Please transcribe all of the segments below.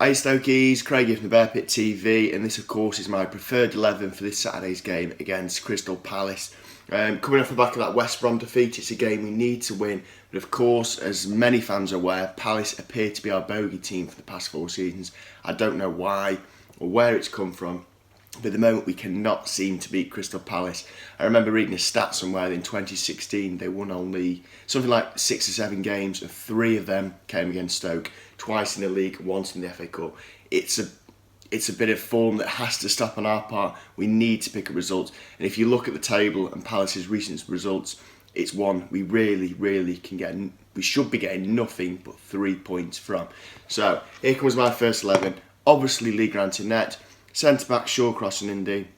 Hi Stokies, Craig here from the Bear Pit TV, and this of course is my preferred 11 for this Saturday's game against Crystal Palace. Coming off the back of that West Brom defeat, it's a game we need to win, but of course, as many fans are aware, Palace appear to be our bogey team for the past 4 seasons. I don't know why or where it's come from, but at the moment we cannot seem to beat Crystal Palace. I remember reading a stat somewhere that in 2016 they won only something like 6 or 7 games, and 3 of them came against Stoke, twice in the league, once in the FA Cup. It's a bit of form that has to stop on our part. We need to pick up results, and if you look at the table and Palace's recent results, it's one we really can get. We should be getting nothing but 3 points from. So here comes my first 11. Obviously Lee Grant in net. Centre back, Shawcross and Indy.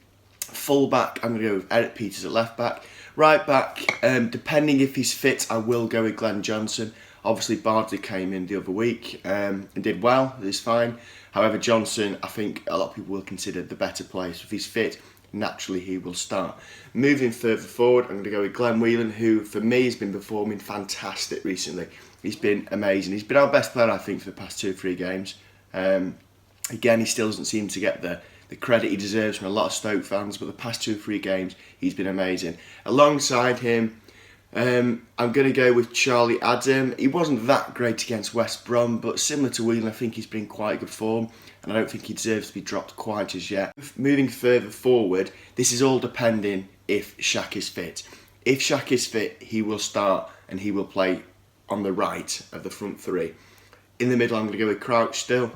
Full back, I'm going to go with Eric Peters at left back. Right back, depending if he's fit, I will go with Glenn Johnson. Obviously, Bardsley came in the other week and did well. It's fine. However, Johnson, I think a lot of people will consider the better player. So if he's fit, naturally he will start. Moving further forward, I'm going to go with Glenn Whelan, who for me has been performing fantastic recently. He's been amazing. He's been our best player, I think, for the past 2 or 3 games. Again, he still doesn't seem to get the credit he deserves from a lot of Stoke fans, but the past 2 or 3 games, he's been amazing. Alongside him, I'm going to go with Charlie Adam. He wasn't that great against West Brom, but similar to Whelan, I think he's been in quite good form, and I don't think he deserves to be dropped quite as yet. Moving further forward, this is all depending if Shaq is fit. If Shaq is fit, he will start and he will play on the right of the front 3. In the middle, I'm going to go with Crouch still.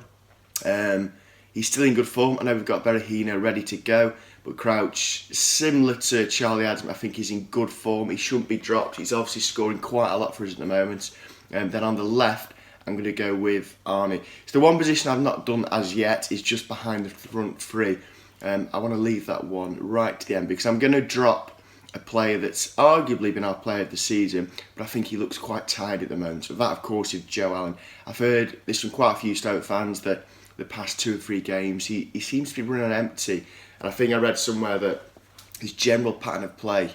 He's still in good form. I know we've got Berahino ready to go, but Crouch, similar to Charlie Adam, I think he's in good form. He shouldn't be dropped. He's obviously scoring quite a lot for us at the moment. Then on the left, I'm going to go with Arnie. So the one position I've not done as yet is just behind the front 3. I want to leave that one right to the end because I'm going to drop a player that's arguably been our player of the season, but I think he looks quite tired at the moment. So that, of course, is Joe Allen. I've heard this from quite a few Stoke fans that the past 2 or 3 games, he seems to be running empty. And I think I read somewhere that his general pattern of play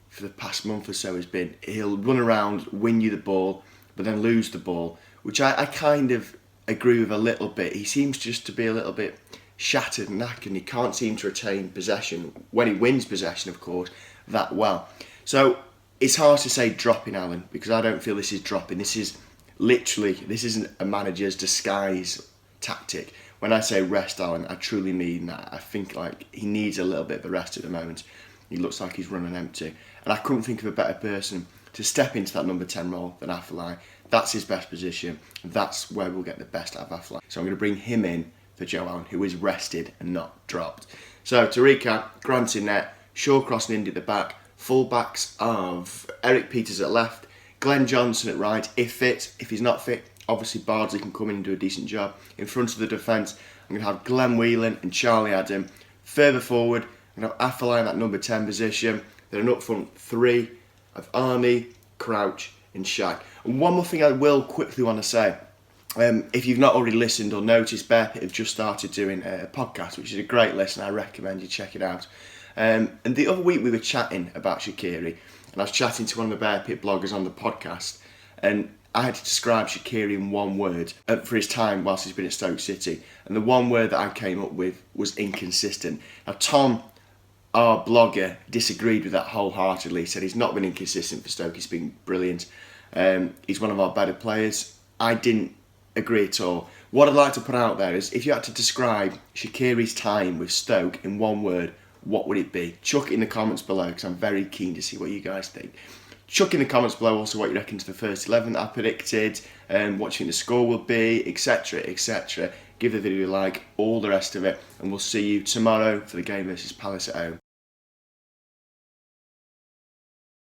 for the past month or so has been he'll run around, win you the ball, but then lose the ball, which I kind of agree with a little bit. He seems just to be a little bit shattered and knackered, and he can't seem to retain possession, when he wins possession, of course, that well. So it's hard to say dropping Allen, because I don't feel this is dropping. This isn't a manager's disguise tactic. When I say rest Allen, I truly mean that. I think he needs a little bit of a rest at the moment. He looks like he's running empty, and I couldn't think of a better person to step into that number 10 role than Afellay. That's his best position. That's where we'll get the best out of Afellay. So I'm going to bring him in for Joe Allen, who is rested and not dropped. So to recap, Grant in net, Shawcross and Indy at the back, full backs of Eric Peters at left, Glenn Johnson at right, if fit. If he's not fit, obviously Bardsley can come in and do a decent job. In front of the defence, I'm going to have Glenn Whelan and Charlie Adam. Further forward, I'm going to have Afellay in that number 10 position. Then an up front 3 of Arnie, Crouch and Shaq. And one more thing I will quickly want to say. If you've not already listened or noticed, Bear Pit have just started doing a podcast, which is a great listen. I recommend you check it out. And the other week we were chatting about Shaqiri, and I was chatting to one of the Bear Pit bloggers on the podcast, and I had to describe Shaqiri in one word for his time whilst he's been at Stoke City. And the one word that I came up with was inconsistent. Now, Tom, our blogger, disagreed with that wholeheartedly. He said he's not been inconsistent for Stoke. He's been brilliant. He's one of our better players. I didn't agree at all. What I'd like to put out there is, if you had to describe Shaqiri's time with Stoke in one word, what would it be? Chuck it in the comments below, because I'm very keen to see what you guys think. Chuck in the comments below also what you reckon to the first 11 that I predicted, and what you think the score will be, etc, etc. Give the video a like, all the rest of it, and we'll see you tomorrow for the game versus Palace at home.